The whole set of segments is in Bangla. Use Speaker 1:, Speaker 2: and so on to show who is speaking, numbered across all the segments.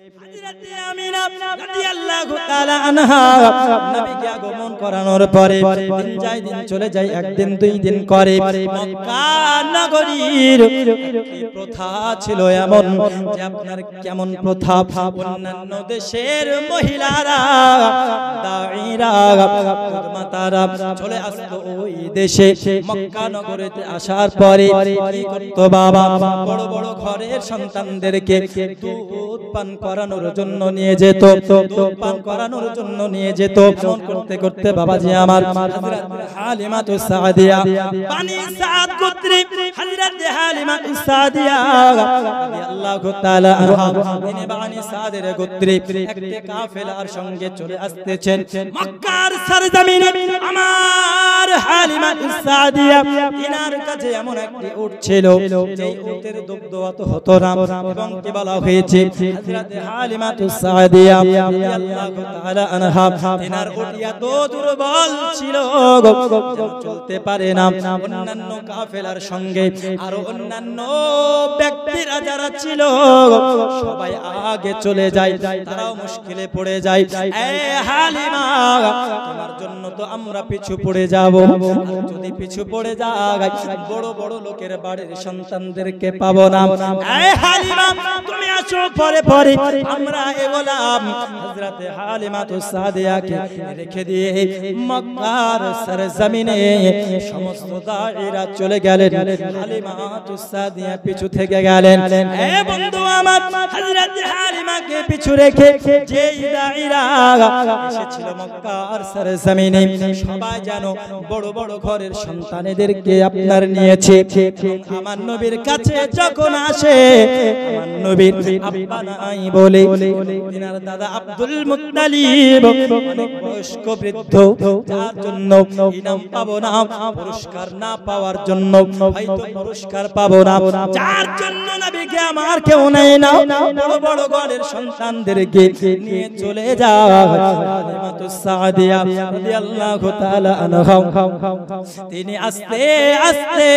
Speaker 1: হযরত আমিনা রাদিয়াল্লাহু তাআলা আনহা নবীকে আগমন করানোর পরে দিন যায় দিন চলে যায়, একদিন দুই দিন করে মক্কা নগরীর একটি প্রথা ছিল এমন যে আপনার কেমন প্রথা, অন্যান্য দেশের মহিলারা দাঈরা মাতারা চলে আসতো ওই দেশে, মক্কা নগরীতে আসার পরে কি করতো বাবা, বড় বড় ঘরের সন্তানদেরকে দুধ পান করানোর জন্য নিয়ে যেত, দুধ পান করানোর জন্য নিয়ে যেত। এমন করতে করতে বাবাজি আমার হযরত হালিমাতুস সাদিয়া বানি সাদ গোত্রে হযরত হালিমাতুস সাদিয়া রাদিয়াল্লাহু তাআলা আনহা তিনি বানি সাদের গোত্রে একটা কাফেলার সঙ্গে চলে আসতেছেন মক্কার সরজমিনে। আমার হালিমাতুস সাদিয়া তিনার কাছে এমন একটি উট ছিল যে উটের দুগ্ধ অত হতো না, এবং কি বলা হয়েছে হযরত হালিমাতুস সাদিয়া রাদিয়াল্লাহু তাআলা আনহা তিনার উট এত দুর্বল ছিল চলতে পারে না। অন্যান্য কাফেলার সঙ্গে আর অন্যান্য ব্যক্তিরা যারা ছিল সবাই আগে চলে যায়, তারাও মুশকিলে পড়ে যায়। এ হালিমা তোমার জন্য তো আমরা পিছু পড়ে যাব, যদি পিছু পড়ে যাই বড় বড় লোকের বাড়ির সন্তানদেরকে পাবো না। এ হালিমা তুমি আসো পরে পরে আমরা এগোলাম। হযরত হালিমাতুস সাদিয়াকে রেখে দিয়ে মক্কার সরজমিনে সমস্ত দাঈরা চলে গেলেন, হালিমাতুস সাদিয়া পিছু থেকে গেলেন। এ বন্ধু আমার হযরত হালিমাকে পিছু রেখে যেই দাঈরা এসেছিল মক্কার সরজমিনে সবাই যেন বড় বড় ঘরের সন্তানদেরকে আপনার নিয়েছে। আমার নবীর কাছে যখন আসে আমার নবীর আব্বা নাই বলে তিনার দাদা আব্দুল মুত্তালিব অনেক বয়স্ক বৃদ্ধ, যার জন্য ইনাম পাবো না, পুরস্কার না পাওয়ার জন্য হয়তো পুরস্কার পাবো না, যার জন্য নবীকে আমার কেউ নেয় না, বড় বড় ঘরের সন্তানদেরকে নিয়ে চলে যায় হালিমাতুস সাদিয়া রাদিয়াল্লাহু তাআলা আনহা। তিনি আস্তে আস্তে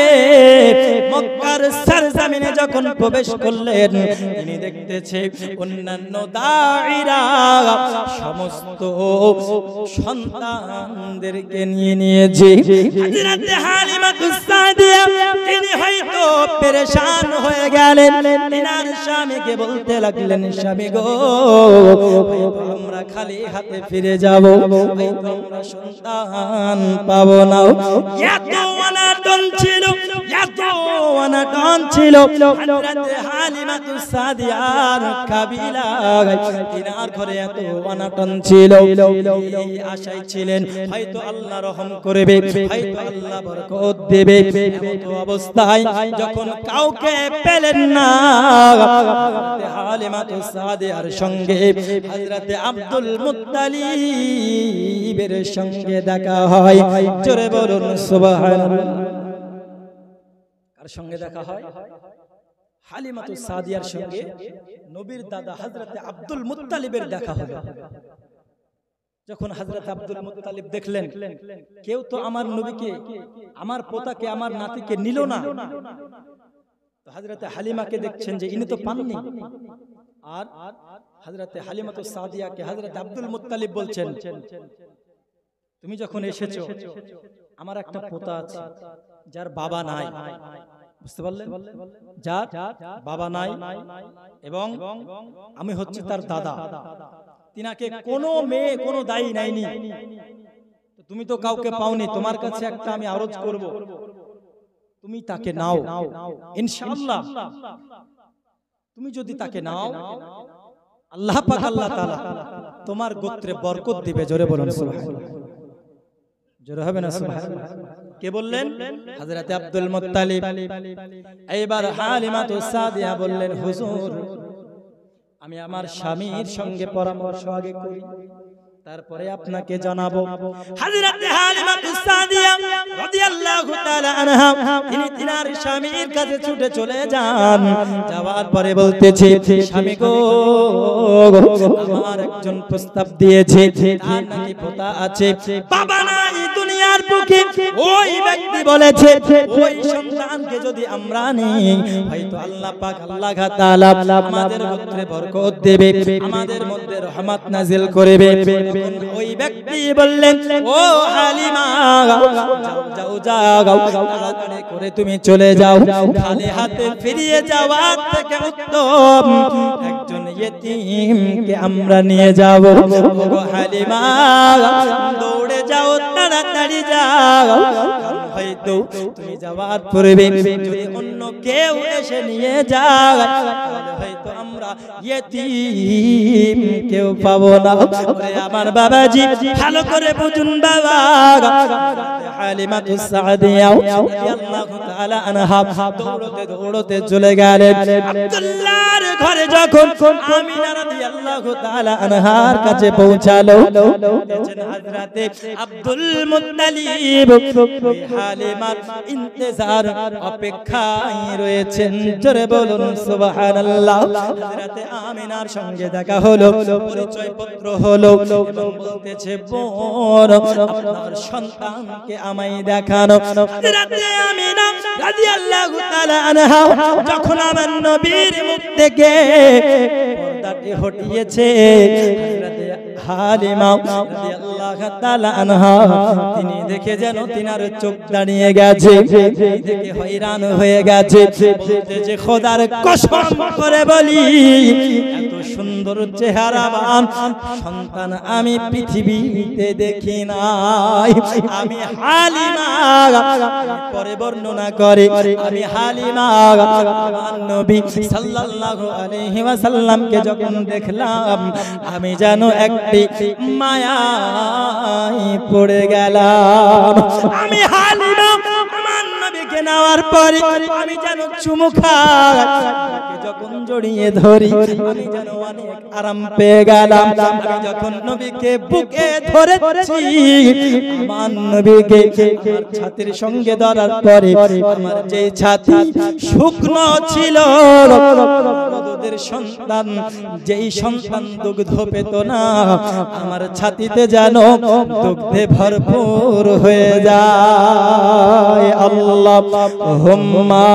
Speaker 1: মক্কার সরজমিনে যখন প্রবেশ করলেন তিনি দেখতেছে অন্যান্য দাঈরা সমস্ত সন্তানদেরকে নিয়েছে। হযরত হালিমাতুস সাদিয়া তিনি হয়তো পেরেশান হয়ে গেলেন, তিনার স্বামীকে বলতে লাগলেন স্বামী গো আমরা খালি হাতে ফিরে যাব, হয়তো আমরা সন্তান পাবো না। এত অনাটন ছিল, এত অনাটন ছিল হযরত হালিমাতুস সাদিয়ার কাবিলা, তিনার ঘরে এত অনাটন ছিল, এই আশায় ছিলেন হয়তো আল্লাহ রহম করবে, হয়তো আল্লাহ বরকত দেবে। এমন অবস্থায় যখন কাউকে পেলেন না হালিমাতুস সাদিয়ার সঙ্গে হযরত আব্দুল মুত্তালিবের সঙ্গে দেখা হয়। জোরে বলুন সুবহানাল্লাহ। কার সঙ্গে দেখা হয়? হালিমাতুস সাদিয়ার সঙ্গে নবীর দাদা হযরত আব্দুল মুত্তালিবের দেখা হলো। যখন হযরত আব্দুল মুত্তালিব দেখলেন কেউ তো আমার নবীকে, আমার পোতাকে, আমার নাতিকে নিল না, তো হযরত হালিমাকে দেখছেন যে ইনি তো পাননি। আর হযরত হালিমাতুস সাদিয়াকে হযরত আব্দুল মুত্তালিব বলছেন তুমি যখন এসেছো আমার একটা পোতা আছে যার বাবা নাই, বুঝতে পারলেন, যার বাবা নাই এবং আমি হচ্ছে তার দাদা, তিনাকে কোনো মেয়ে কোনো দায়ী নাইনি, তুমি তো কাউকে পাওনি, তোমার কাছে একটা আমি আরজ করব, তুমি তাকে নাও ইনশাআল্লাহ। তুমি যদি তাকে নাও আল্লাহ পাক আল্লাহ তাআলা তোমার গোত্রে বরকত দিবে। জোরে বলুন সুবহানাল্লাহ। জোরে হবে না সুবহানাল্লাহ? কে বললেন? হযরত আব্দুল মুত্তালিব। এইবার হালিমাতুস সাদিয়া বললেন হুজুর আমি আমার স্বামীর সঙ্গে পরামর্শ আগে করি, তারপরে আপনাকে জানাবো। হযরত হালিমাতুস সাদিয়া রাদিয়াল্লাহু তাআলা আনহা তিনি তিনার স্বামীর কাছে ছুটে চলে যান। যাওয়ার পরে বলতেছে স্বামী গো আমার একজন প্রস্তাব দিয়েছে, তার নাকি পোতা আছে, বাবা নাই, দুনিয়ার দুঃখী ওই ব্যক্তি বলেছে ওই সন্তানকে যদি আমরা নিই হয়তো আল্লাহ পাক আল্লাহ তাআলা আমাদের মধ্যে বরকত দেবে, আমাদের মধ্যে রহমত নাজিল করবে। ওই ব্যক্তি বললেন ও হালিমা যাও যাও যাও তাড়াতাড়ি করে তুমি চলে যাও, খালি হাতে ফিরিয়ে যাওয়ার থেকে উত্তম একজন ইয়েতিমকে আমরা নিয়ে যাব। ও হালিমা দৌড়ে যাও, তাড়াতাড়ি যাও, হয়তো তুমি যাওয়ার পূর্বে যদি অন্য কেউ এসে নিয়ে যায় তাহলে হয়তো আমরা ইয়েতিম কেউ পাবো না। আমার বাবাজি ভালো করে বুঝুন বাবা, হালিমাতুস সাদিয়া রাদিয়াল্লাহু তাআলা আনহা দৌড়তে দৌড়তে চলে গেলেন আব্দুল্লাহর ঘরে। যখন আমিনা রাদিয়াল্লাহু তাআলা আনহার কাছে পৌঁছালো, দেখেন হযরতে আব্দুল মুত্তালিব হালিমার ইন্তজার অপেক্ষায় রয়েছেন। জোরে বলুন সুবহানাল্লাহ। হযরতে আমিনার সঙ্গে দেখা হলো, পরিচয় পত্র হলো এবং বলতেছে বোন আপনার সন্তানকে আমায় দেখানো। হযরতে আমিনা রাদিয়াল্লাহু তাআলা আনহা যখন আমার নবীর মুখ থেকে পর্দাটি হটিয়েছে, হযরতে হালিমা রাদিয়াল্লাহু তাআলা আনহা তিনি দেখে যেন তিনার চোখ দাঁড়িয়ে গেছে, দেখে হয়রান হয়ে গেছে। বলতেছে খোদার কসম করে বলি এত সুন্দর চেহারাবান সন্তান আমি পৃথিবীতে দেখি নাই। আমি হালিমা পরে বর্ণনা করে আমি হালিমা আমার নবী সাল্লাল্লাহু আলাইহি ওয়াসাল্লামকে যখন দেখলাম আমি যেন একটি মায়ায় পড়ে গেলাম। আমি হালিমা আমার নবীকে নেওয়ার পরে আমি যেন চুমু খাই, যখন জড়িয়ে ধরি আমি যেন অনেক আরাম পেয়ে গেলাম। আমি যখন নবীকে বুকে ধরেছি আমার নবীকে আমার ছাতির সঙ্গে ধরার পরে আমার যে ছাতি শুকনো ছিল, দুধের সন্তান যেই সন্তান দুগ্ধ পেত না আমার ছাতিতে যেন দুগ্ধে ভরপুর হয়ে যায়। আল্লাহুম্মা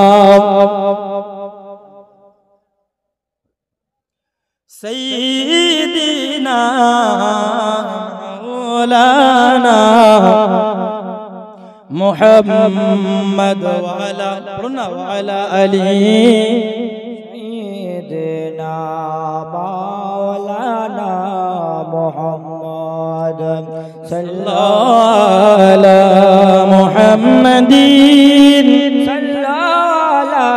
Speaker 1: সাইয়্যিদিনা মাওলানা মুহাম্মদ ওয়া আলা আলি সাইয়্যিদিনা মাওলানা মুহাম্মদ সাল্লাল্লাহু আলা মুহাম্মাদিন সাল্লাল্লাহু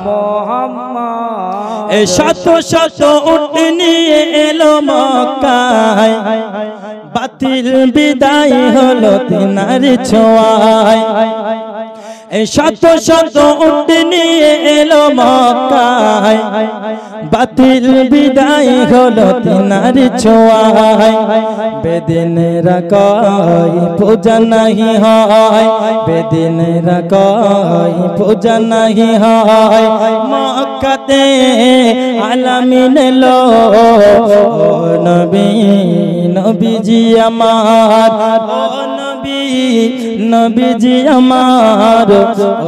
Speaker 1: মুহাম্মদ। শত শত উট নিয়ে এলো মক্কায়, বাতিল বিদায় হলো তিনার ছোঁয়ায়। শত শত উট নিয়ে এলো মক্কায়, বাতিল বিদায় হলো তিনার ছোঁয়ায়। বেদিনেরা কয় পূজা নাহি হয়, বেদিনেরা কয় পূজা নাহি হয়। মক্কাতে আলামিন এলো নবী নবীজি আমার, ও নবী নবীজি আমার,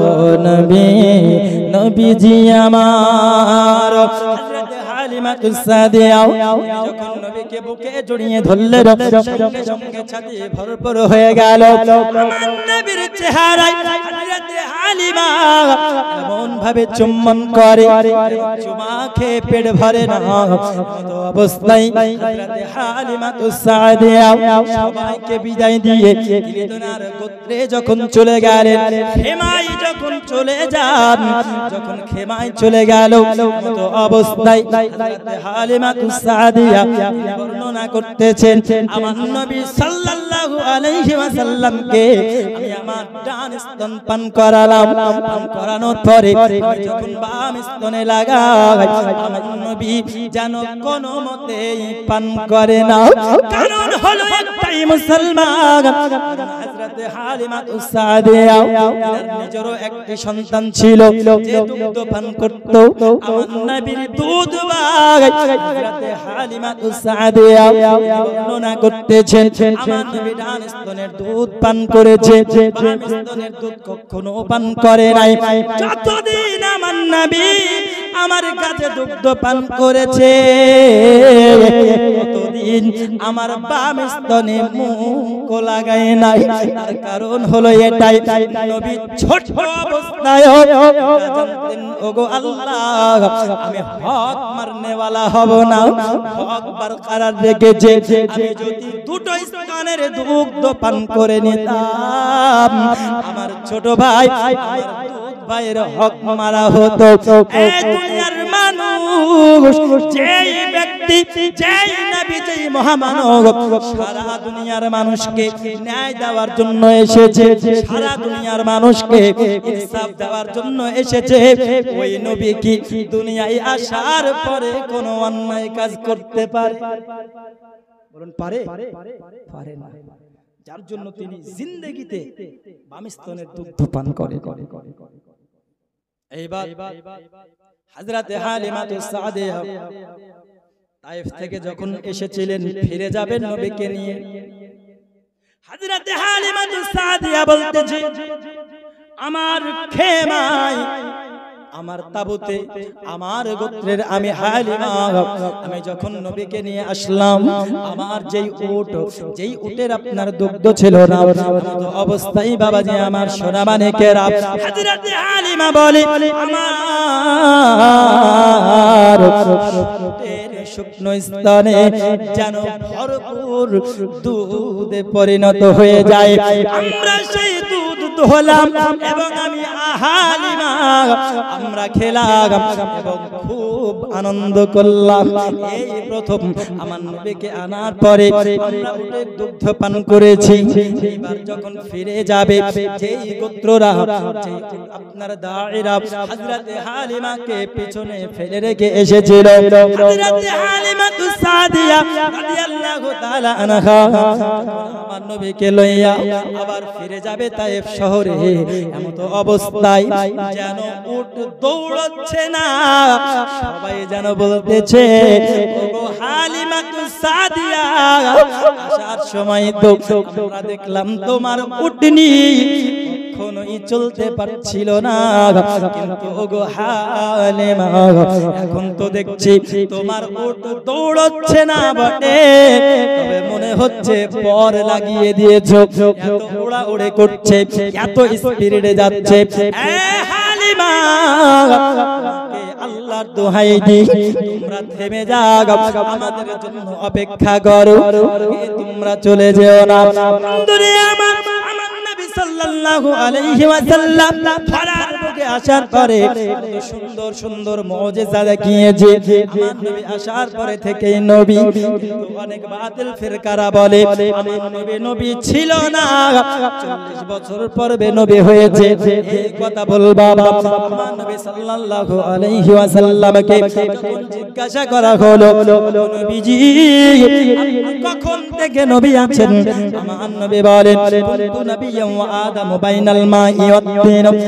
Speaker 1: ও নবী নবীজি আমার। হযরতে হালিমাতুস সাদিয়া যখন নবীকে বুকে জড়িয়ে ধরলেন সঙ্গে সঙ্গে ছাতি ভরপুর হয়ে গেল। আমার নবীর চেহারায় হযরতে হালিমা এমন ভাবে চুম্বন করে চুমা খেয়ে পেট ভরে না। তো অবস্থায় হযরতে হালিমাতুস সাদিয়া সবাইকে বিদায় দিয়ে কিলিদনার গোত্রে যখন চলে গেলেন, খেমায় যখন চলে যান, যখন খেমায় চলে গেল তো অবস্থায় হযরতে হালিমাতুস সাদিয়া বর্ণনা করতেছেন আমার নবী সাল্লাল্লাহু আলাইহি ওয়াসাল্লামকে আমি আমার ডান স্তন পান করালাম। পান করানোর পরে যখন বাম স্তনে লাগাই আমার নবী যেন কোনো মতেই পান করে না। কারণ হলো একটাই মুসলমান হযরতে হালিমাতুস সাদিয়া নিজেরও একটি সন্তান ছিল যে দুধ পান করত আমার নবীর দুধ বাগাই হযরতে হালিমাতুস সাদিয়া বর্ণনা করতেছেন আমার নবী ডান স্তনের দুধ পান করেছে বাম স্তনের দুধ কখনো পান করে নাই যতদিন আমার নবী আমার কাছে দুধ পান করেছে ততদিন আমার বাম স্তনে মুখ লাগায় নাই তার কারণ হলো এটাই নবী ছোট অবস্থায় জানতেন ওগো আল্লাহ আমি হক মারনে ওয়ালা হব না হক বরকরার রেখেছে আমি যদি দুটো স্তনের দুধ পান করে নিতাম আমার ছোট ভাই ভাইয়ের হক মারা হতো এই দুনিয়ার মানুষ যেই ব্যক্তি যেই নবী যেই মহামানব সারা দুনিয়ার মানুষকে ন্যায় দেওয়ার জন্য এসেছে সারা দুনিয়ার মানুষকে ইনসাফ দেওয়ার জন্য এসেছে ওই নবী কি দুনিয়ায় আসার পরে কোনো অন্যায় কাজ করতে পারে বলুন পারে পারে না যার জন্য তিনি জিন্দেগিতে বাম স্তনের দুধ পান করে এইবার হযরতে হালিমাতুস সাদিয়া তায়েফ থেকে যখন এসেছিলেন ফিরে যাবেন নবীকে নিয়ে হযরতে হালিমাতুস সাদিয়া বলতেছে আমার খেমায় আমার তাবুতে আমার গোত্রের আমি হালিমা আমি যখন নবীকে নিয়ে আসলাম আমার যেই উটের আপনার দুগ্ধ ছিল না অবস্থায় বাবাজি আমার সোনা মানিকেরা হযরতে হালিমা বলে আমার উটের শুকনো স্থানে যেন ভরপুর দুধে পরিণত হয়ে যায় আমরা সেই দুধ দোহলাম এবং আমি হালিমা আমরা খেলাম এবং খুব আনন্দ করলাম এই প্রথম আমার নবীকে আনার পরে আমরা উটের দুগ্ধ পান করেছি এবার যখন ফিরে যাবে যেই গোত্ররা যেই আপনার দাঈরা হযরতে হালিমাকে পিছনে ফেলে রেখে এসেছিল হযরতে হালিমাতুস সাদিয়া রাদিয়াল্লাহু তাআলা আনহা আমার নবীকে লইয়া আবার ফিরে যাবে তায়েফ শহরে এমন অবস্থায় যেন উট দৌড়চ্ছে না সবাই যেন বলতেছে ওগো হালিমাতুস সাদিয়া আসার সময় তো আমরা দেখলাম তোমার উটনি কখনোই চলতে পারছিল না কিন্তু ওগো হালিমা এখন তো দেখছি তোমার উট দৌড়চ্ছে না বটে তবে মনে হচ্ছে পর লাগিয়ে দিয়েছো এত উড়াউড়ি করছে এত স্পিডে যাচ্ছে হালিমা আল্লাহর দোহাই দিই তোমরা থেমে যাও আমাদের জন্য অপেক্ষা করো তোমরা চলে যেও না বন্ধুরে আমার নবী সাল্লাল্লাহু আলাইহি ওয়াসাল্লাম ফারার বুকে আসার পরে সুন্দর সুন্দর মুজিজা দেখিয়েছে আমার নবী আসার পরে থেকে নবী অনেক বাতিল ফিরকারা বলে আমার নবী ছিল না 40 বছর পরে নবী হয়েছে এই কথা বলবা আমার নবী সাল্লাল্লাহু আলাইহি ওয়াসাল্লামকে যখন জিজ্ঞাসা করা হলো নবীজি কখন থেকে নবী আছেন আমার নবী বলেন কুনতু নবিয়্যান ওয়া আদম বাইনাল মাই ওয়াত তিন আমি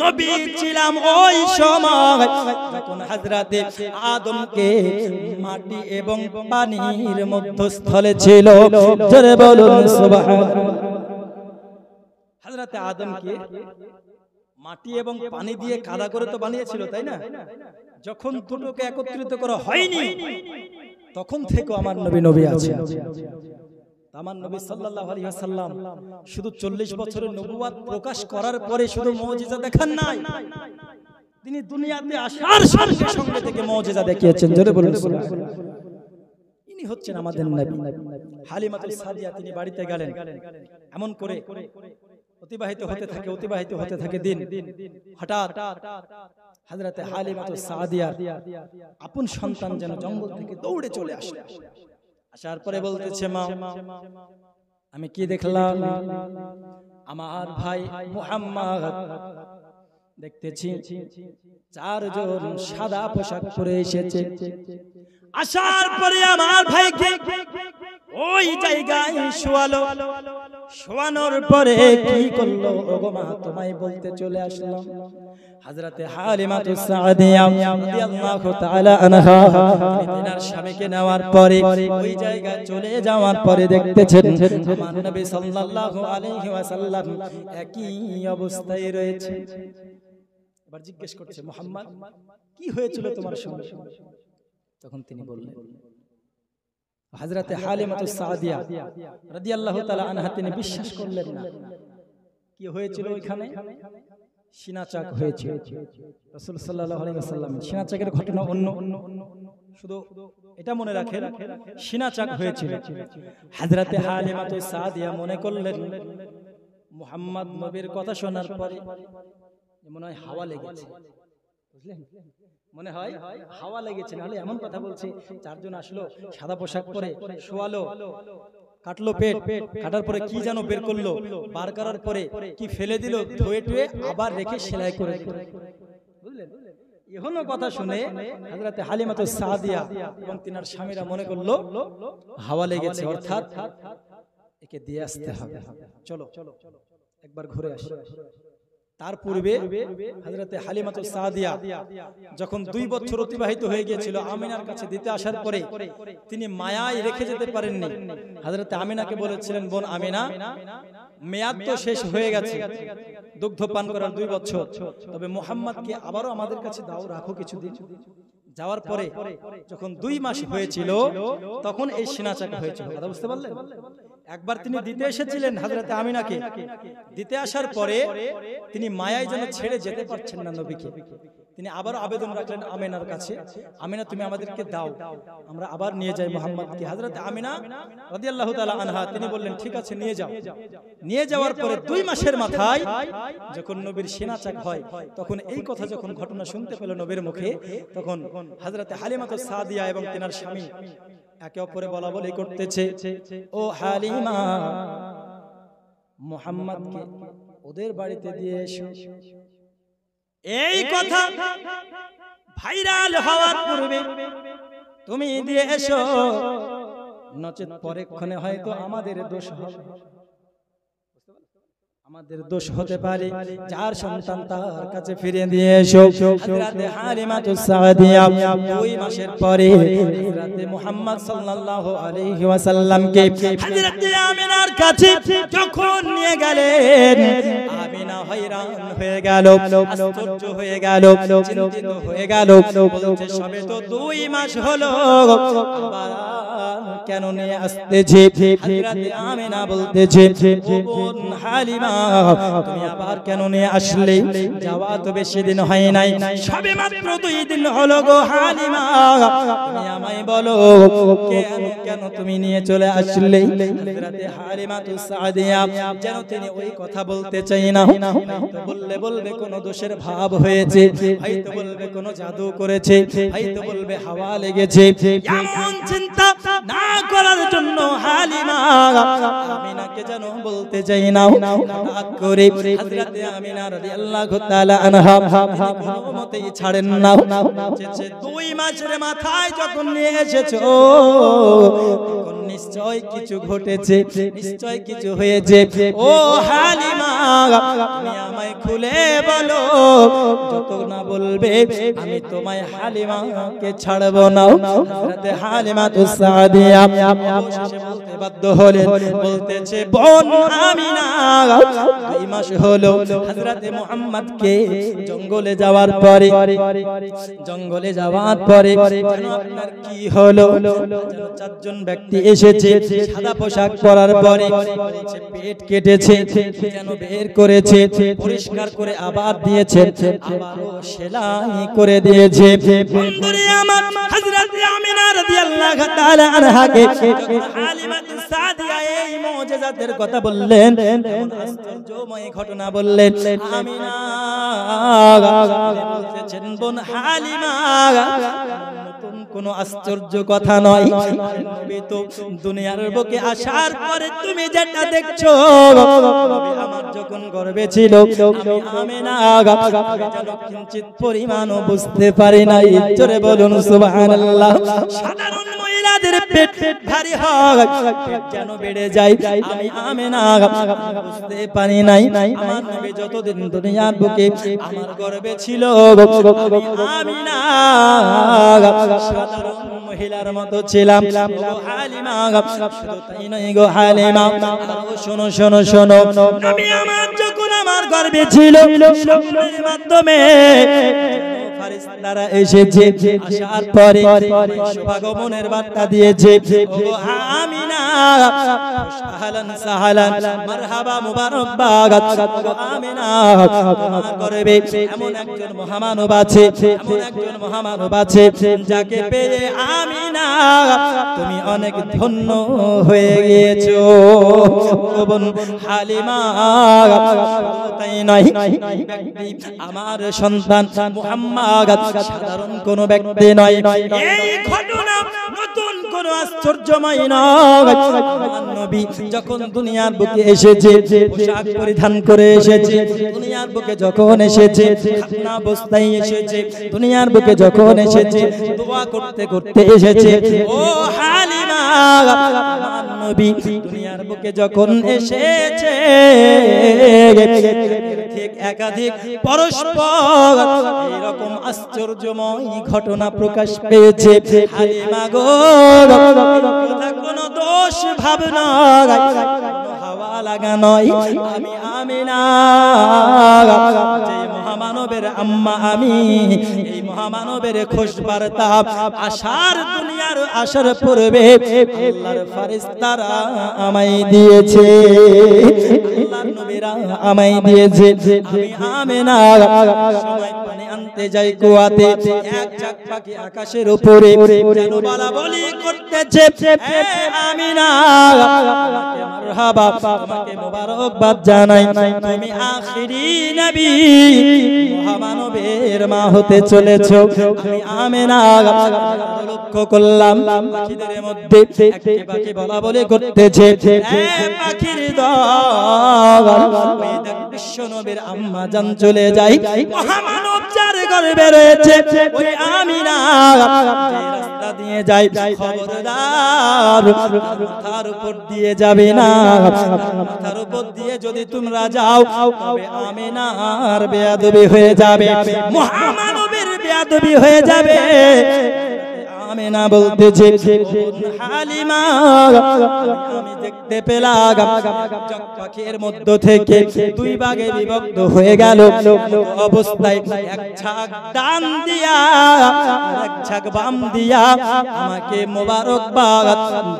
Speaker 1: নবী ছিলাম ওই সময় যখন হযরতে আদমকে মাটি এবং পানির মধ্যস্থলে ছিল জোরে বলুন সুবহানাল্লাহ হযরতে আদমকে মাটি এবং পানি দিয়ে কাদা করে তো বানিয়েছিল তাই না যখন দুটোকে একত্রিত করা হয়নি তখন থেকে আমার নবী আছে আমার নবী সাল্লাল্লাহু আলাইহি ওয়াসাল্লাম শুধু 40 বছরের নবুয়ত প্রকাশ করার পরে শুধু মুজিজা দেখান নাই তিনি দুনিয়াতে আসার সঙ্গে সঙ্গে থেকে মুজিজা দেখিয়েছেন জোরে বলুন সুবহানাল্লাহ ইনি হচ্ছেন আমাদের নবী হালিমাতুস সাদিয়া তিনি বাড়িতে গেলেন এমন করে অতিবাহিত হতে থাকে দিন হঠাৎ হযরতে হালিমাতুস সাদিয়া আপন সন্তান যেন জঙ্গল থেকে দৌড়ে চলে আসলেন আসার পরে বলতেছে মা আমি কি দেখলাম আমার ভাই মুহাম্মদ দেখতেছি চারজন সাদা পোশাক পরে এসেছে আসার পরে আমার ভাইকে ওই জায়গায় শোয়ালো শোয়ানোর পরে কি করলো ওগো মা তোমায় বলতে চলে আসলাম। হযরতে হালিমাতুস সাদিয়া রাদিয়াল্লাহু তাআলা আনহা তিনার স্বামীকে নেওয়ার পরে ওই জায়গায় চলে যাওয়ার পরে দেখতেছেন আমার নবী সাল্লাল্লাহু আলাইহি ওয়াসাল্লাম একই অবস্থায় রয়েছে। এবার জিজ্ঞেস করছে মুহাম্মদ কি হয়েছিল তোমার সঙ্গে? তখন তিনি বললেন হযরতে হালিমাতুস সাদিয়া রাদিয়াল্লাহু তাআলা আনহা তিনি বিশ্বাস করলেন না। কি হয়েছিল ওইখানে? সিনাচাক হয়েছিল। রাসূল সাল্লাল্লাহু আলাইহি ওয়াসাল্লাম সিনাচাকের ঘটনা অন্য, শুধু এটা মনে রাখেন সিনাচাক হয়েছিল। হযরতে হালিমাতুস সাদিয়া মনে করলেন মুহাম্মদ নবীর কথা শোনার পরে মনে হয় হাওয়া লেগেছে, বুঝলেন? মনে হয় হাওয়া লেগেছে, নাহলে এমন কথা বলছে। চারজন আসলো, সাদা পোশাক পরে শোয়ালো, কাটলো পেট, কাটার পরে কি যেন বের করলো, বার করার পরে কি ফেলে দিল, ধুয়ে টুয়ে আবার রেখে সেলাই করে দিল, বুঝলেন? এখনো কথা শুনে হযরতে হালিমাতুস সাদিয়া এবং তিনার স্বামীরা মনে করলো হাওয়া লেগেছে, অর্থাৎ একে দিয়ে আসতে হবে, চলো একবার ঘুরে আসি। তার পূর্বে হযরতে হালিমাতুস সাদিয়া যখন 2 বছর অতিবাহিত হয়ে গিয়েছিল আমিনার কাছে দিতে আসার পরে তিনি মায়ায় রেখে যেতে পারেননি। হযরতে আমিনাকে বলেছিলেন বোন আমিনা মেয়াদ তো শেষ হয়ে গেছে দুগ্ধ পান করার 2 বছর, তবে মুহাম্মদকে আবারও আমাদের কাছে দাও, রাখো কিছুদিন। যাওয়ার পরে যখন 2 মাস হয়েছিল তখন এই সিনাচাক হয়েছিল। কথা বুঝতে পারলেন? একবার তিনি দিতে এসেছিলেন হযরতে আমিনাকে, দিতে আসার পরে তিনি মায়ায় যেন ছেড়ে যেতে পারছেন না নবীকে। তিনি আবার আবেদন রাখলেন আমিনার কাছে, আমিনা তুমি আমাদেরকে দাও, আমরা আবার নিয়ে যাই মুহাম্মদকে। হযরতে আমিনা রাদিয়াল্লাহু তাআলা আনহা তিনি বললেন ঠিক আছে নিয়ে যাও। নিয়ে যাওয়ার পরে 2 মাসের মাথায় যখন নবীর সিনাচাক হয় তখন এই কথা যখন ঘটনা শুনতে পেল নবীর মুখে, তখন হযরতে হালিমাতুস সাদিয়া এবং তিনার স্বামী একে অপরে বলা বলি করতেছে, ও হালিমা মুহাম্মদকে ওদের বাড়িতে দিয়ে এসো। এই কথা ভাইরাল হওয়ার পূর্বে তুমি দিয়ে এসো, নচেত পরেক্ষণে হয়তো আমাদের দোষ হবে, আমাদের দোষ হতে পারে, যার সন্তান তার কাছে ফিরে দিয়ে এসো। হযরতে হালিমাতুস সাদিয়া 2 মাসের পরে হযরতে মুহাম্মদ সাল্লাল্লাহু আলাইহি ওয়াসাল্লামকে হযরতে আমিনার কাছে যখন নিয়ে গেলেন, আমিনা হয়রান হয়ে গেল, আশ্চর্য হয়ে গেল, চিন্তিত হয়ে গেল, বলছে সবে তো 2 মাস হলো আবার কেন নিয়ে আসতেছে? হযরতে আমিনা বলতেছে ও বোন হালিমা তুমি আবার কেন নিয়ে আসলে? যাওয়া তো বেশি দিন হয় নাই, সবে মাত্র 2 দিন হলো গো হালিমা, তুমি আমায় বলো কেন তুমি নিয়ে চলে আসলে? হযরতে হালিমাতুস সাদিয়া যেন তিনি ওই কথা বলতে চাই না, হয়তো বলবে কোনো দোষের ভাব হয়েছে, হয়তো বলবে কোনো জাদু করেছে, হয়তো বলবে হাওয়া লেগেছে। এমন চিন্তা না করার জন্য হালিমা আমিনাকে যেন বলতে চাই না করে হযরতে আমিনা রাদিয়াল্লাহু তাআলা আনহা কোনোমতেই ছাড়েন না। 2 মাসের মাথায় যখন নিয়ে এসেছো তখন নিশ্চয় কিছু ঘটেছে, নিশ্চয় কিছু হয়েছে। ও হালিমা তুমি আমায় খুলে বলো, যত না বলবে আমি তোমায় হালিমাকে ছাড়ব না। হযরতে হালিমাতুস সাদিয়া অবশেষে বলতে বাধ্য হলেন, বলতেছে বোন আমিনা 2 মাস হলো হযরতে মুহাম্মদকে জঙ্গলে যাওয়ার পরে আপনার কি হলো? 4 জন ব্যক্তি এসেছে সাদা পোশাক পরার পরে, বলছে পেট কেটেছে, যেন বের করেছে, পরিষ্কার করে আবার দিয়েছে, আবারও সেলাই করে দিয়েছে। বন্ধুরে আমার হযরতে আমিনা রাদিয়াল্লাহু তাআলা আনহাকে হালিমাতুস সাদিয়া এই মুজিজাতের কথা বললেন, এমন আশ্চর্যময় ঘটনা বললেন। আমিনা বলতেছেন বোন হালিমা নতুন কোনো আশ্চর্য কথা নয়। নবী তো দুনিয়ার বুকে আসার পরে তুমি যেটা দেখছো, নবী আমার যখন গর্ভে ছিল আমি আমিনা যেন কিঞ্চিত পরিমাণও বুঝতে পারি নাই। জোরে বলুন সুবহানাল্লাহ। সাধারণ মহিলাদের পেট ভারী হয়, পেট যেন বেড়ে যায়, আমি আমিনা বুঝতে পারি নাই। আমার নবী যতদিন দুনিয়ার বুকে আমার গর্ভে ছিল আমি আমিনা সাধারণ মহিলার মতো ছিলাম। গো হালিমা, শুধু তাই নয় গো হালিমা, শোনো শোনো শোনো, নবী আমার যখন আমার গর্ভে ছিল স্বপ্নের মাধ্যমে ফেরেশতারা এসেছে, আসার পরে শুভাগমনের বার্তা দিয়েছে। গো আমিনা সাহালান সাহালান মারহাবা মুবারকবাদ। গো আমিনা তোমার গর্ভে এমন একজন মহামানব আছে, এমন একজন মহামানব আছে যাকে পেয়ে আমিনা তুমি অনেক ধন্য হয়ে গিয়েছো। বোন হালিমা, তাই নয় আমার সন্তান মুহাম্মদ সাধারণ কোন ব্যক্তি নয়। এই ঘটনা নতুন কোন আশ্চর্যময় নয়। আমার নবী যখন দুনিয়ার বুকে এসেছে, পোশাক পরিধান করে এসেছে, দুনিয়ার বুকে যখন এসেছে খাতনা অবস্থায় এসেছে, দুনিয়ার বুকে যখন এসেছে দোয়া করতে করতে এসেছে। ও হালিমা, আমার নবী দুনিয়ার বুকে যখন এসেছে ঠিক একাধিক পরস্পর এরকম আশ্চর্যময় ঘটনা প্রকাশ পেয়েছে। হালিমা গো, কথা কোনো দোষ ভাবনা হাওয়া লাগা নয়, আমি আমিনা যে মহামানবের আম্মা, আমি এই মহামানবের খুশ বার্তা আসার দুনিয়ার আসার পূর্বে আল্লাহর ফেরেশতারা আমায় দিয়েছে, আল্লাহর নবীরা আমায় দিয়েছে। আমি আমিনা সময় পানি আনতে যাই কুয়াতে, এক ঝাঁক পাখি আকাশের উপরে যেন বলাবলি করতেছে, হে আমিনা তোমাকে মারহাবা, তোমাকে মোবারকবাদ জানাই, তুমি আখিরি নবী মহামানবের মা হতে চলেছো। আমি আমিনা লক্ষ্য করলাম পাখিদের মধ্যে একটি পাখি বলাবলি করতেছে, হে পাখির দল, ওই দেখ বিশ্ব নবীর আম্মা জান চলে যায়, মহামানব যার গর্ভে রয়েছে ওই আমিনা যে রাস্তা দিয়ে যায়, খবরদার মাথার উপর দিয়ে যাবে না, মাথার উপর দিয়ে যদি তোমরা যাও তবে আমিনার বেয়াদবি হয়ে যাবে, মহামানবের বেয়াদবি হয়ে যাবে। আমিনা বলতেছে, হালিমা আমি দেখতে পেলাম জক পাখির মধ্য থেকে দুই ভাগে বিভক্ত হয়ে গেল অবস্থায়, এক ঝাঁক ডান দিয়া এক ঝাঁক বাম দিয়া আমাকে মোবারকবাদ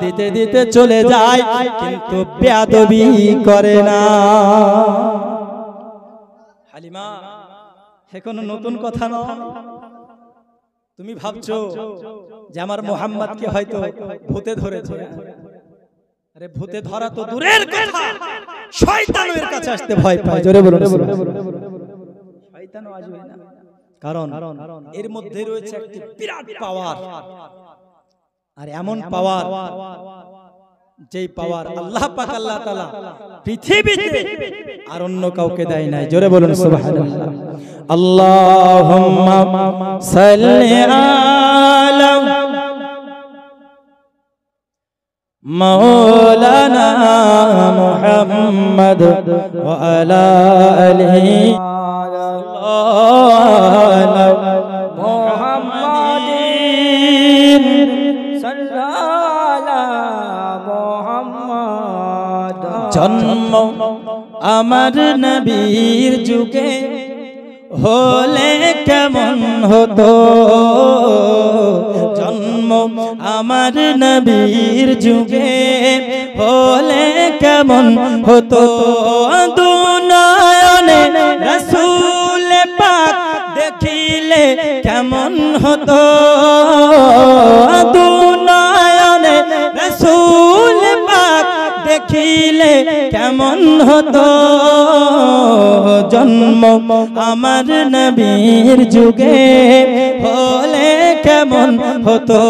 Speaker 1: দিতে দিতে চলে যায়, কিন্তু বেয়াদবি করে না। হালিমা, এখন নতুন কথা নয়। তুমি ভাবছো যে আমার মুহাম্মদকে হয়তো ভূতে ধরেছে। আরে ভূতে ধরা তো দূরের কথা, শয়তানও এর কাছে আসতে ভয় পায়। জোরে বলুন, শয়তানও আসবে না, কারণ এর মধ্যে রয়েছে একটি বিরাট পাওয়ার। আর এমন পাওয়ার, যেই পাওয়ার আল্লাহ পাক আল্লাহ তাআলা পৃথিবীতে আর অন্য কাউকে দেয় নাই। জোরে বলুন সুবহানাল্লাহ। আল্লাহুম্মা সাল্লি আলা মাওলানা মুহাম্মদ ওয়া আলা আলিহি মুহাম্মাদিন সাল্লাল্লাহু জন্ম আমার নবীর যুগে হলে কেমন হতো, জন্ম আমার নবীর যুগে হলে কেমন হতো, দুনয়নে রাসূল পাক দেখিলে কেমন হতো, দুনয়নে রাসূল পাক দেখিলে কেমন হতো, জন্ম আমার নবীর যুগে হলে কেমন হতো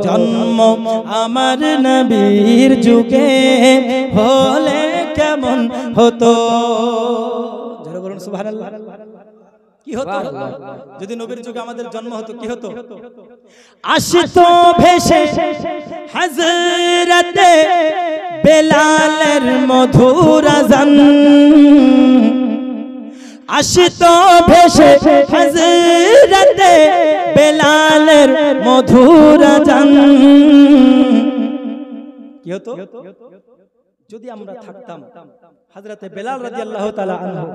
Speaker 1: জন্ম আমার নবীর যুগে হলে কেমন হতো জোরে বলুন সুবহানাল্লাহ কি হতো যদি নবীর যুগে আমাদের জন্ম হতো কি হতো আসতো ভেসে হযরতে বেলালের মধুর আযান আসতো ভেসে হযরতে বেলালের মধুর আযান কি হতো যদি আমরা থাকতাম হযরতে বেলাল রাদিয়াল্লাহু তাআলা আনহু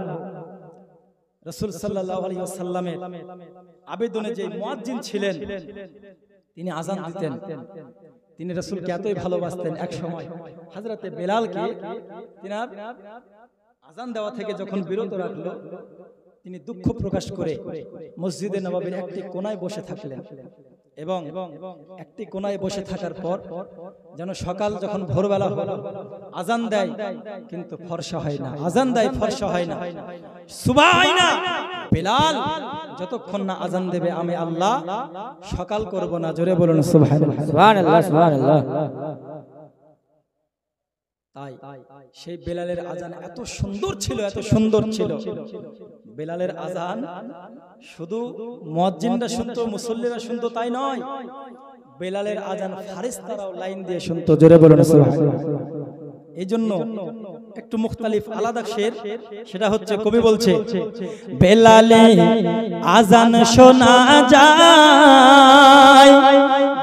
Speaker 1: রাসূল সাল্লাল্লাহু আলাইহি ওয়াসাল্লামের আবেদনে যে মুয়াজ্জিন ছিলেন তিনি আযান দিতেন তিনি রাসূলকে এতই ভালোবাসতেন এক সময় হযরতে বেলালকে তিনার আযান দেওয়া থেকে যখন বিরত রাখলো তিনি দুঃখ প্রকাশ করে মসজিদে নববীর একটি কোণায় বসে থাকলেন এবং একটি কোণায় বসে থাকার পর যেন সকাল যখন ভোরবেলা হলো আযান দেয় কিন্তু ফর্সা হয় না আযান দেয় ফর্সা হয় না সুবহ হয় না বেলাল যতক্ষণ না আযান দেবে আমি আল্লাহ সকাল করব না জোরে বলুন সুবহানাল্লাহ সুবহানাল্লাহ সুবহানাল্লাহ তাই সেই বেলালের আযান এত সুন্দর ছিল বেলালের আযান শুধু মুয়াজ্জিনরা শুনতো মুসল্লিরা শুনতো তাই নয় বেলালের আযান ফেরেশতারাও লাইন দিয়ে শুনতো জোরে বলুন সুবহানাল্লাহ এইজন্য একটু মুখতালিফ আলাদা শের সেটা হচ্ছে কবি বলছে বেলালে আযান শোনা যায়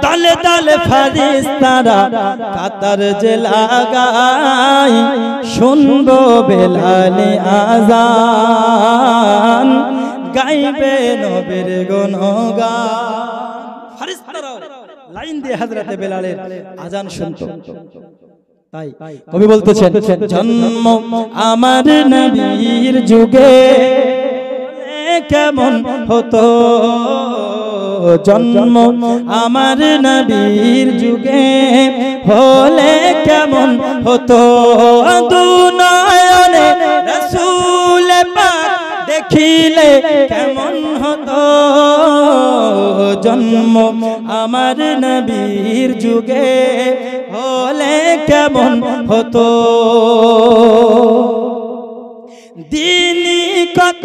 Speaker 1: দলে দলে ফেরেশতারা কাতার যে লাগায় শুনবো বেলালে আযান গাইবে নবীর গুণগান ফেরেশতারাও লাইন দিয়ে হযরতে বেলালের আযান শুনতো তাই কবি বলতেছেন জন্ম আমার নবীর যুগে কেমন হতো জন্ম আমার নবীর যুগে হলে কেমন হতো দুনয়নে রাসূল পাক দেখিলে কেমন হতো জন্ম আমার নবীর যুগে হলে কেমন হতো দিনী কত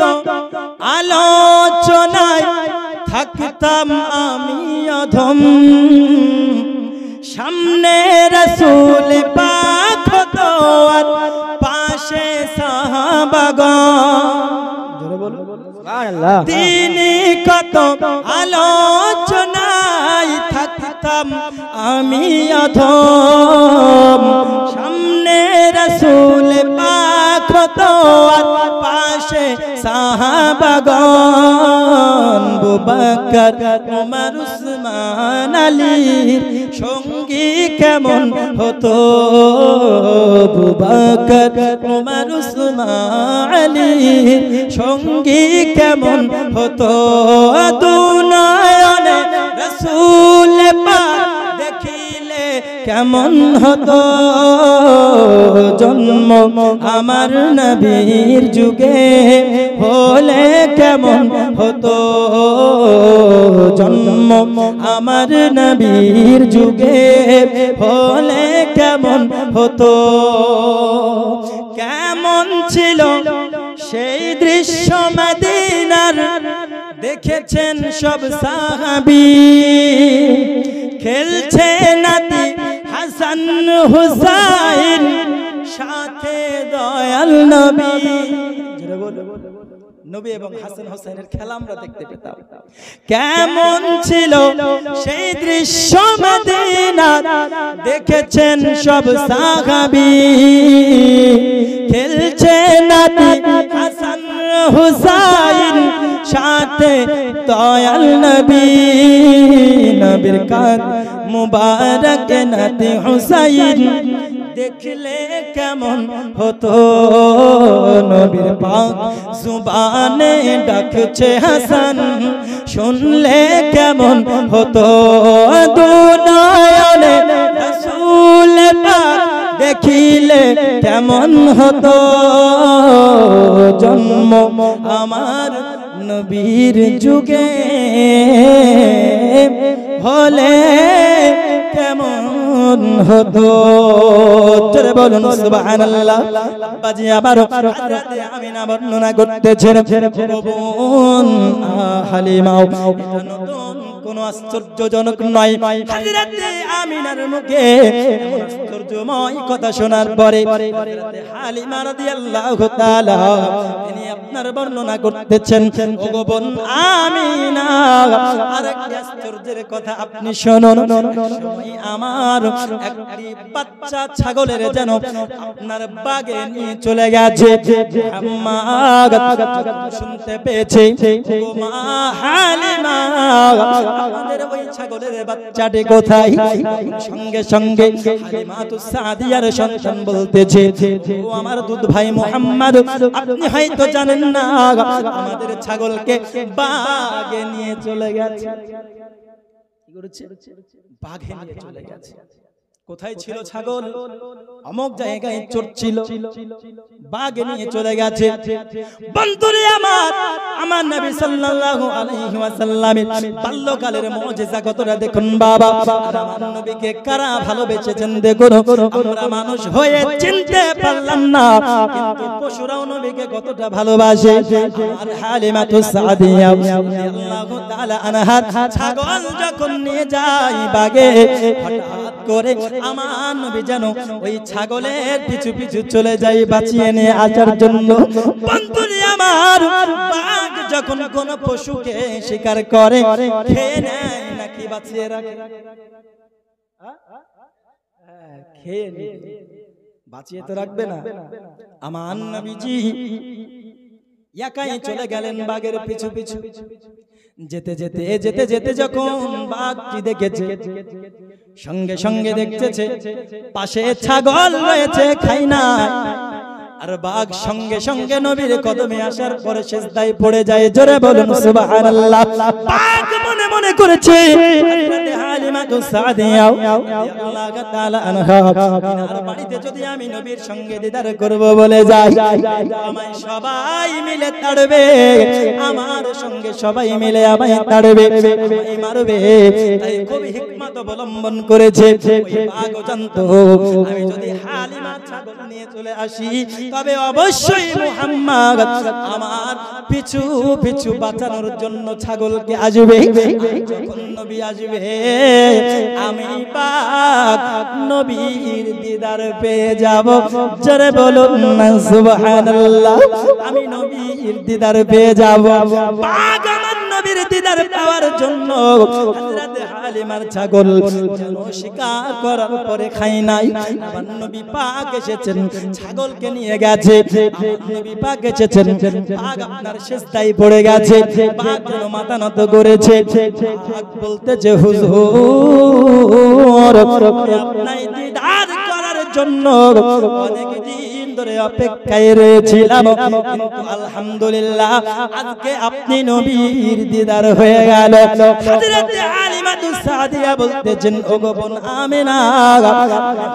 Speaker 1: আলোচনায় থাকতাম আমি অধম সামনে রাসূল পাক হতো আর পাশে সাহাবাগণ জোরে বলো সুবহানাল্লাহ দিনী কত আলোচনায় থাকতাম আমি অধম সামনে রাসূল পাক হতো আর পাশে সাহাবাগণ আবু বকর ওমর উসমান আলীর সঙ্গী কেমন হতো আবু বকর ওমর উসমান আলীর সঙ্গী কেমন হতো দুনয়নে রাসূল পাক দেখিলে কেমন হতো জন্ম আমার নবীর যুগে হলে কেমন হতো জন্ম আমার নবীর যুগে হলে কেমন হতো কেমন ছিল সেই দৃশ্য মদিনার দেখেছেন সব সাহাবী খেলছে নাতি হাসান হুসাইন সাথে দয়াল নবী নবী এবং হাসান হুসাইনের খেলা আমরা দেখতে পেতাম কেমন ছিল সেই দৃশ্য মদিনা দেখেছেন সব সাহাবী খেলছে নাতি হাসান হুসাইন সাথে দয়াল নবী নবীর কাঁধ মুবারক নাতি হুসাইন দেখলে কেমন হতো নবীর পাক জুবানে ডাকছে হাসান শুনলে কেমন হতো দুনয়নে রাসূল পাক দেখিলে কেমন হতো জন্ম আমার নবীর যুগে হলে কেমন হতো জোরে বলুন সুবহানাল্লাহ। আব্বাজি আবারো হযরত আমিনা বর্ণনা করতেছেন বোন হালিমা, এটা নতুন কোন আশ্চর্যজনক নয়। হযরত আমিনার মুখে এমন আশ্চর্যময় কথা শোনার পরে হযরত হালিমা রাদিয়াল্লাহু তাআলা তিনি আপনার বর্ণনা করতেছেন ওগো বোন আমিনা, আরেকটি আশ্চর্যের কথা আপনি শুনুন। সময় আমার একটি বাচ্চা ছাগলের যেন আপনার বাগে নিয়ে চলে গেছে। আম্মা শুনতে পেয়েছে ও মা হালিমা, আমাদের ওই ছাগলের বাচ্চাটি কোথায়? সঙ্গে সঙ্গে হালিমাতুস সাদিয়ার সন্তান বলতেছে ও আমার দুধ ভাই মুহাম্মদ, আপনি হয়তো জানেন না আমাদের ছাগলকে বাগে নিয়ে চলে গেছে। কি করেছে? বাঘে নিয়ে চলে গেছে। কোথায় ছিল ছাগল? অমুক জায়গায় চড়ছিল, বাঘে নিয়ে চলে গেছে। বন্ধুরে আমার নবী সাল্লাল্লাহু আলাইহি ওয়াসাল্লামের বাল্যকালের মুজিজা কতটা দেখুন বাবা। আর আমার নবীকে কারা ভালোবেসেছেন দেখুন। আমরা মানুষ হয়ে চিনতে পারলাম না, কিন্তু পশুরাও নবীকে কতটা ভালোবাসে। আর হালিমাতুস সাদিয়া রাদিয়াল্লাহু তাআলা আনহা ছাগল যখন নিয়ে যায় বাগে, হঠাৎ করে আমার নবী যেন ওই ছাগলের পিছু পিছু চলে যায় বাঁচিয়ে নিয়ে আসার জন্য। বন্ধুরে আমার, বাঘ যখন কোন পশুকে শিকার করে খেয়ে নেয় নাকি বাঁচিয়ে রাখে? খেয়ে নেয়, বাঁচিয়ে তো রাখবে না। আমার নবীজি একাই চলে গেলেন বাঘের পিছু পিছু। যেতে যেতে যেতে যেতে যখন বাঘটি দেখেছে, সঙ্গে সঙ্গে দেখতেছে পাশে ছাগল রয়েছে, খাই না। আর বাঘ সঙ্গে সঙ্গে নবীর কদমে আসার পরে সিজদায় পড়ে যায়। জোরে বলুন সুবহানাল্লাহ। বাঘ মনে মনে করেছে হযরত হালিমাতুস সাদিয়া রাদিয়াল্লাহু তাআলা আনহা, আর বাড়িতে যদি আমি নবীর সঙ্গে দিদার করব বলে যাই, আমায় সবাই মিলে তাড়বে, আমার সঙ্গে সবাই মিলে আমায় তাড়বে, আমায় মারবে। তাই খুব হিকমত অবলম্বন করেছে। ওই বাঘ জানতো আমি যদি হালিমা ছাগল নিয়ে চলে আসি, তবে অবশ্যই মুহাম্মদ আমার পিছু পিছু বাঁচানোর জন্য ছাগলকে আসবে। যখন নবী আসবে আমি পাক নবীর দিদার পেয়ে যাব। জোরে বলুন না সুবহানাল্লাহ। আমি নবীর দিদার পেয়ে যাব। পাক আমার নবীর দিদার পাওয়ার জন্য হযরত হালিমার ছাগল যেন শিকার করার পরে খাই নাই। আমার নবী পাক এসেছেন, ছাগলকে নিয়ে গেছে। নবী পাক এসেছেন, বাঘ আপনার সিজদায় পড়ে গেছে। বাঘ যেন মাথা নত করেছে। বাঘ বলতেছে হুজুর, আপনার দিদার করার জন্য অনেক দিন ধরে অপেক্ষায় রয়েছিলাম, কিন্তু আলহামদুলিল্লাহ আজকে আপনি নবীর দিদার হয়ে গেল। হযরত হালিমাতুস সাদিয়া বলতেছেন ওগো বোন আমিনা,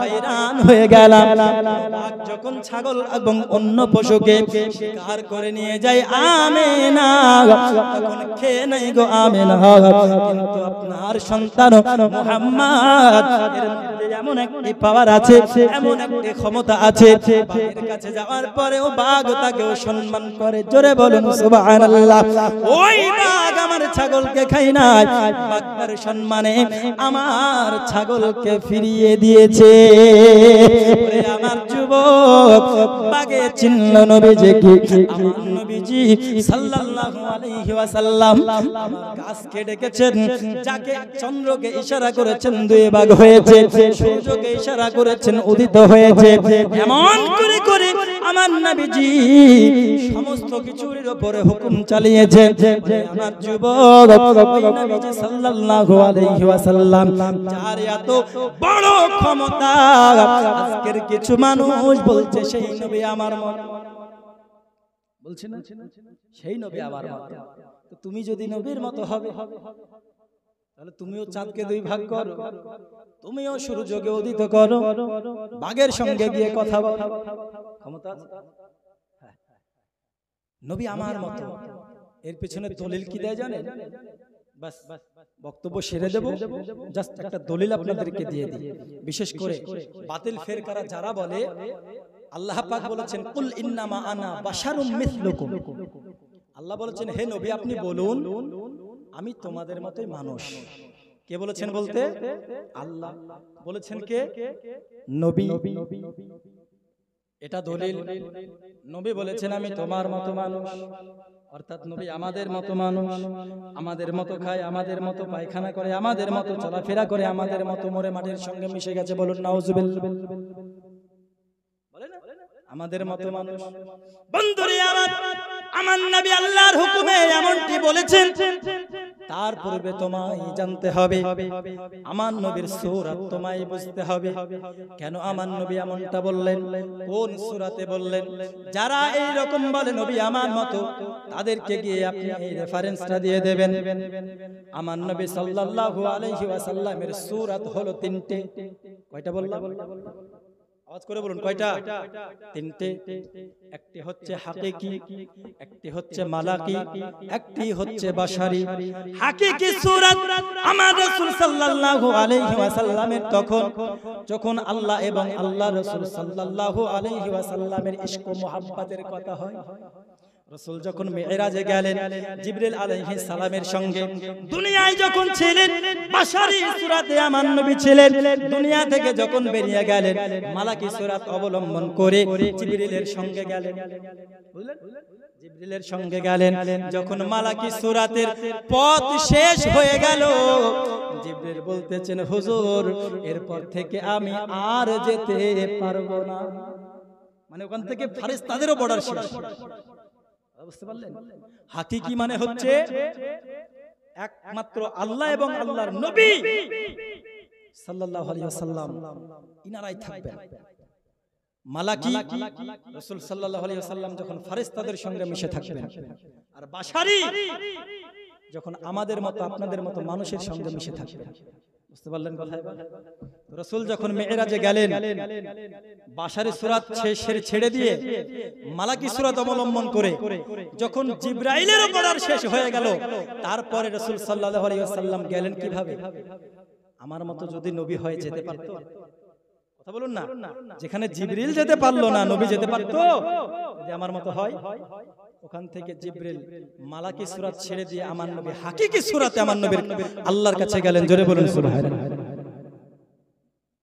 Speaker 1: হয়রান হয়ে গেলাম। বাঘ যখন ছাগল এবং অন্য পশুকে শিকার করে নিয়ে যায় আমিনা, তখন খেয়ে নাই গো আমিনা, কিন্তু আপনার সন্তান মুহাম্মদ এর মধ্যে এমন একটি পাওয়ার আছে, এমন একটি ক্ষমতা আছে, বাঘের কাছে যাওয়ার পরেও বাঘ তাকেও সম্মান করে। জোরে বলুন সুবহানাল্লাহ। ওই বাঘ আমার ছাগলকে খাই নাই, বাঘের সম্মানে আমার ছাগলকে ফিরিয়ে দিয়েছে। আমার যুবক বাঘে চিনল নবীজিকে। আমার নবীজি সাল্লাল্লাহু আলাইহি ওয়াসাল্লাম গাছকে ডেকেছেন, যাকে চন্দ্রকে ইশারা করেছেন দুই ভাগ হয়েছে, সূর্যকে ইশারা করেছেন উদিত হয়েছে। এমন করে করে আমার নবীজি সমস্ত কিছুর উপরে হুকুম চালিয়েছে। আমার যুবক ওই নবীজি সাল্লাল্লাহু আলাইহি ওয়াসাল্লাম যার এত বড় ক্ষমতা, আজকের কিছু মানুষ বলছে সেই নবী আমার মত, বলছে না সেই নবী আমার মত। তো তুমি যদি নবীর মতো হবে তাহলে তুমিও চাঁদকে দুই ভাগ করো, তুমিও সূর্যকে উদিত করো, বাঘের সঙ্গে গিয়ে কথা বলো, ক্ষমতা আছে? নবী আমার মতো, এর পিছনে দলিল কি দেয় জানেন? বাস বক্তব্য সেরে দেব, জাস্ট একটা দলিল আপনাদেরকে দিয়ে দিই। বিশেষ করে বাতিল ফেরকারা যারা বলে, আল্লাহ পাক বলেছেন কুল ইন্নামা আনা বাশারুম মিসলুকুম, আল্লাহ বলেছেন হে নবী আপনি বলুন আমি তোমাদের মতোই মানুষ। কে বলেছেন বলতে? আল্লাহ বলেছেন। কে? নবী। এটা দলিল। নবী বলেছেন আমি তোমার মতো মানুষ, অর্থাৎ নবী আমাদের মতো মানুষ, আমাদের মতো খায়, আমাদের মতো পায়খানা করে, আমাদের মতো চলাফেরা করে, আমাদের মতো মরে মাটির সঙ্গে মিশে গেছে। বলুন নাউজুবিল্লাহ। আমাদের মতো মানুষ। বন্ধুরে আমার নবী আল্লাহর হুকুমে এমনটি বলেছেন। তার পূর্বে তোমায় জানতে হবে, আমার নবীর সূরাত তোমায় বুঝতে হবে। কেন আমার নবী এমনটা বললেন? কোন সূরাতে বললেন? যারা এই রকম বলে নবী আমার মতো, তাদেরকে গিয়ে আপনি এই রেফারেন্সটা দিয়ে দেবেন। আমার নবী সাল্লাল্লাহু আলাইহি ওয়াসাল্লামের সূরাত হলো তিনটে। কয়টা বললাম? আওয়াজ করে বলুন কয়টা? তিনটে। একটি হচ্ছে হাকিকি, একটি হচ্ছে মালাকি, একটি হচ্ছে বাশারি। হাকিকি সূরাত আমার রাসূল সাল্লাল্লাহু আলাইহি ওয়াসাল্লামের যখন আল্লাহ এবং আল্লাহ রাসূল সাল্লাল্লাহু আলাইহি ওয়াসাল্লামের ইশক ও মুহাব্বতের কথা হয়। রাসূল যখন মিরাজে গেলেন জিবরিল আলাইহিস সালামের সঙ্গে, দুনিয়ায় যখন ছিলেন বাশারি সূরাতে আমার নবী ছিলেন। দুনিয়া থেকে যখন বেরিয়ে গেলেন মালাকি সূরাত অবলম্বন করে জিবরিলের সঙ্গে গেলেন। বুঝলেন? জিবরিলের সঙ্গে গেলেন। যখন মালাকি সূরাতের পথ শেষ হয়ে গেল, জিবরিল বলতেছেন হুজুর এরপর থেকে আমি আর যেতে পারবো না। মানে ওখান থেকে ফেরেশতাদেরও বর্ডার শেষ। বুঝতে পারলেন? হাকিকি মানে হচ্ছে একমাত্র আল্লাহ এবং আল্লাহর নবী সাল্লাল্লাহু আলাইহি ওয়াসাল্লাম ইনারাই থাকবেন। মালাকি রাসূল সাল্লাল্লাহু আলাইহি ওয়াসাল্লাম যখন ফেরেশতাদের সঙ্গে মিশে থাকবেন। আর বাশারি যখন আমাদের মতো আপনাদের মতো মানুষের সঙ্গে মিশে থাকবেন। বুঝতে পারলেন কথা? রাসূল যখন মিরাজে গেলেন বাশারি সূরাত ছেড়ে দিয়ে মালাকি সূরাত অবলম্বন করে যখন জিবরাইলেরও বর্ডার শেষ হয়ে গেল, তারপরে রাসূল সাল্লাল্লাহু আলাইহি ওয়াসাল্লাম গেলেন কিভাবে? আমার মতো যদি নবী হয়ে যেতে পারতো, কথা বলুন না, যেখানে জিবরিল যেতে পারলো না নবী যেতে পারতো। যদি আমার মতো হয়, ওখান থেকে জিবরিল মালাকি সূরাত ছেড়ে দিয়ে আমার নবী হাকিকি সূরাতে আমার নবীর আল্লাহর কাছে গেলেন। জোরে বলুন সুবহানাল্লাহ।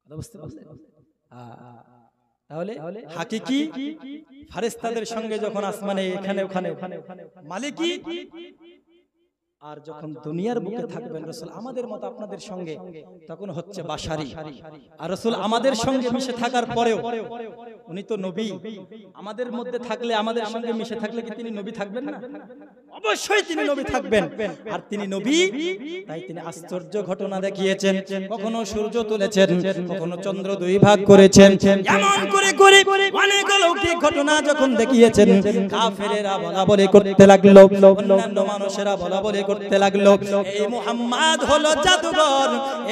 Speaker 1: বুঝতে পারলেন? তাহলে হাকিকি ফেরেশতাদের সঙ্গে যখন আসমানে এখানে ওখানে, মালিকি আর যখন দুনিয়ার বুকে থাকবেন রাসূল আমাদের মতো আপনাদের সঙ্গে, তখন হচ্ছে বাশারি। আর রাসূল আমাদের সঙ্গে মিশে থাকার পরেও উনি তো নবী, আমাদের মধ্যে থাকলে, আমাদের সঙ্গে মিশে থাকলে কি তিনি নবী থাকবেন না? অবশ্যই তিনি নবী থাকবেন। আর তিনি নবী, তাই তিনি আশ্চর্য ঘটনা দেখিয়েছেন। কখনো সূর্য তুলেছেন, কখনো চন্দ্র দুই ভাগ করেছেন। এমন করে করে অনেক অলৌকিক ঘটনা যখন দেখিয়েছেন, কাফেরেরা বলাবলি করতে লাগলো, অন্যান্য মানুষেরা বলাবলি করতে লাগলো এই মুহাম্মদ হলো জাদুঘর,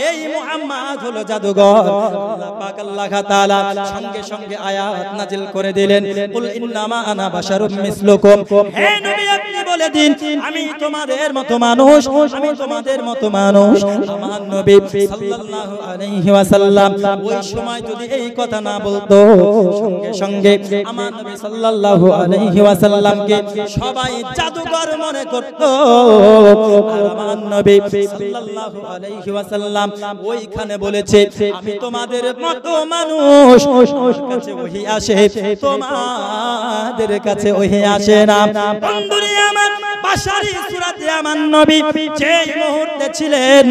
Speaker 1: এই মুহাম্মদ হলো জাদুঘর। আল্লাহ পাক আল্লাহ তাআলা সঙ্গে সঙ্গে আয়াত নাজিল করে দিলেন, কুল ইন্নামা আনা বাশারুম মিসলুকুম, হে নবী আপনি বলে দিন আমি তোমাদের মতো মানুষ, আমি তোমাদের মতো মানুষ। আমার নবী সাল্লাল্লাহু আলাইহি ওয়াসাল্লাম ওই সময় যদি এই কথা না বলতো, সঙ্গে সঙ্গে আমার নবী সাল্লাল্লাহু আলাইহি ওয়াসাল্লামকে সবাই জাদুঘর মনে করত। আর আমার নবী সাল্লাল্লাহু আলাইহি ওয়াসাল্লাম ওইখানে বলেছে আমি তোমাদের মতো মানুষ, আমার কাছে ওহী আসে, তোমাদের কাছে ওহী আসে না। বন্ধুরে আমার বাশারি সূরাতে আমার নবী যে মুহূর্তে ছিলেন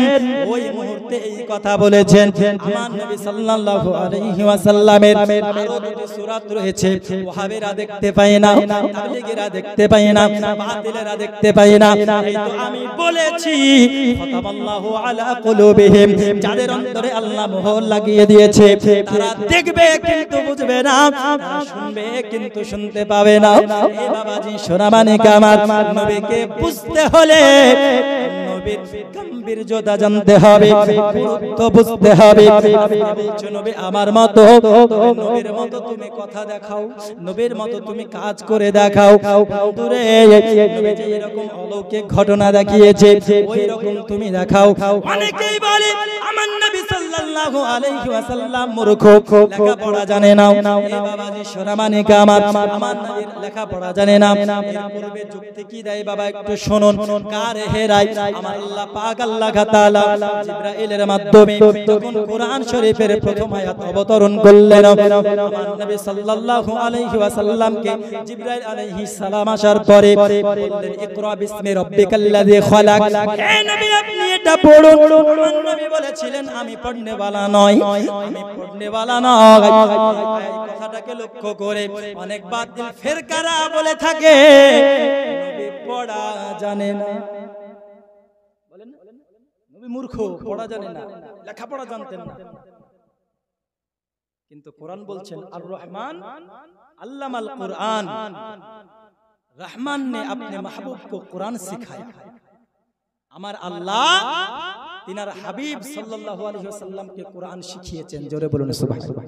Speaker 1: ওই মুহূর্তে এই কথা বলেছেন। আমার নবী সাল্লাল্লাহু আলাইহি ওয়াসাল্লামের আরো দুটি সূরাত রয়েছে, ওয়াহাবিরা দেখতে পায় না, তাবলীগীরা দেখতে পায় না, বাতিলেরা দেখতে পায় না। এই তো আমি বলেছি ফাতাবাল্লাহু আলা কুলুবিহিম, যাদের অন্তরে আল্লাহ মোহর লাগিয়ে দিয়েছে তারা দেখবে কিন্তু বুঝবে না, তারা শুনবে কিন্তু শুনতে পাবে না। এ বাবাজি সোনামানিক আমার, নবীকে বুঝতে হলে নবীর গাম্ভীর্যতা জানতে হবে, গুরুত্ব বুঝতে হবে। নবী আমার মতো, নবীর মতো তুমি কথা দেখাও, নবীর মতো তুমি কাজ করে দেখাও। দূরে নবী যে এরকম অলৌকিক ঘটনা দেখিয়েছে ওই রকম তুমি দেখাও। অনেকেই বলে আমার নবী সাল্লাল্লাহু আলাইহি ওয়াসাল্লাম মূর্খ, লেখাপড়া জানে না। এ বাবাজি সোনামানিকা আমার নবীর লেখাপড়া জানে না। এর পূর্বে যুক্তি কি দেয় বাবা একটু শুনুন। কার হেরাই আমার আল্লাহ পাক আল্লাহ তাআলা জিবরাইলের মাধ্যমে তখন কোরআন শরীফের প্রথম আয়াত অবতরণ করলেন। আমার নবী সাল্লাল্লাহু আলাইহি ওয়াসাল্লামকে জিবরাইল আলাইহিস সালাম আসার পরে বললেন ইকরা বিসমি রাব্বিকাল্লাযী খালাক, হে নবী আপনি এটা পড়ুন। আমার নবী বলেছিলেন আমি পড়নে वाला নয়, আমি পড়নে वाला নয়। এই কথাটাকে লক্ষ্য করে অনেক বাতিল ফিরকারা বলে থাকে নবী পড়া জানে না। বলেন নবী মূর্খ, পড়া জানে না, লেখাপড়া জানতেন না। কিন্তু কোরআন বলছেন আর রহমান আল্লামাল कुरान, रहमान ने अपने महबूब को कुरान सिखाया। আমার আল্লাহ তিনার হাবিব সাল্লাল্লাহু আলাইহি ওয়াসাল্লামকে কুরআন শিখিয়েছেন। জোরে বলুন সুবহানাল্লাহ।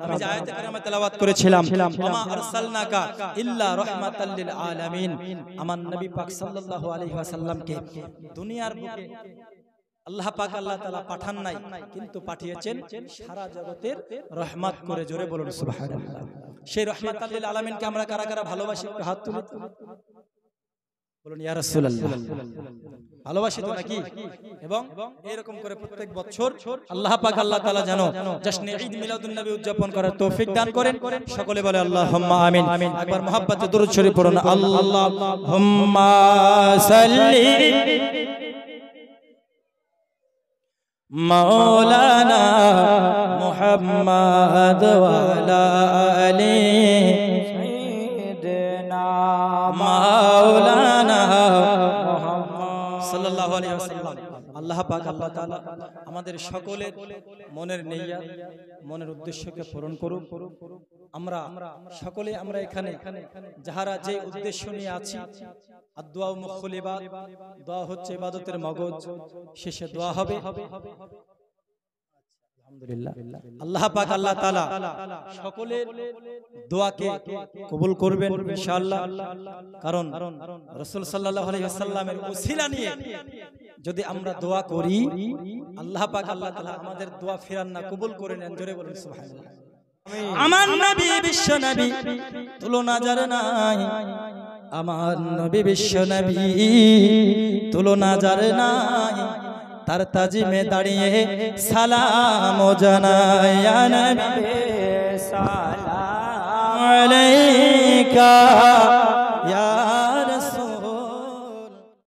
Speaker 1: আমি যে আয়াতে কারিমা তেলাওয়াত করেছিলাম ওমা আরসালনাকা ইল্লা রাহমাতাল লিল আলামিন, আমার নবী পাক সাল্লাল্লাহু আলাইহি ওয়াসাল্লামকে দুনিয়ার বুকে আল্লাহ পাক আল্লাহ তাআলা পাঠান নাই, কিন্তু পাঠিয়েছেন সারা জগতের রহমত করে। জোরে বলুন সুবহানাল্লাহ। সেই রাহমাতাল লিল আলামিনকে আমরা কারা কারা ভালোবাসি একটু হাত তুলে বলুন ইয়া রাসূলুল্লাহ। ভালোবাসি তো নাকি? এবং এরকম করে প্রত্যেক বছর আল্লাহ পাক আল্লাহ তাআলা যেন জশ্নে ঈদ মিলাদুন নবী উদযাপন করার তৌফিক দান করেন। সকলে বলে আল্লাহুম্মা আমিন। একবার মুহাব্বতে দরুদ শরীফ পড়ুন। আল্লাহুম্মা সাল্লি মাওলানা মুহাম্মাদ ওয়া আলা আলি সাইয়্যিদিনা মাওলানা মুহাম্মদ সাল্লাল্লাহু আলাইহি ওয়াসাল্লাম। আল্লাহ পাক আল্লাহ তাআলা আমাদের সকলের মনের নিয়ত, মনের উদ্দেশ্যকে পূরণ করুন। আমরা সকলে আমরা এখানে যাহারা যে উদ্দেশ্য নিয়ে আছি, আদ-দুআ মুখুল ইবাদ, দোয়া হচ্ছে ইবাদতের মগজ, শেষে দোয়া হবে। আলহামদুলিল্লাহ আল্লাহ পাক আল্লাহ তাআলা সকলের দোয়াকে কবুল করবেন ইনশাআল্লাহ। কারণ রাসূল সাল্লাল্লাহু আলাইহি ওয়াসাল্লামের ওসিলা নিয়ে যদি আমরা দোয়া করি আল্লাহ পাক আল্লাহ তাআলা আমাদের দোয়া ফিরান না, কবুল করে নেন। জোরে বলুন সুবহানাল্লাহ। আমার নবী বিশ্ব নবী তুলনা যার নাই, আমার নবী বিশ্ব নবী তুলনা যার নাই, তার তাজিমে দাঁড়িয়ে সালাম জানাই। ইয়া নবী সালাম আলাইকা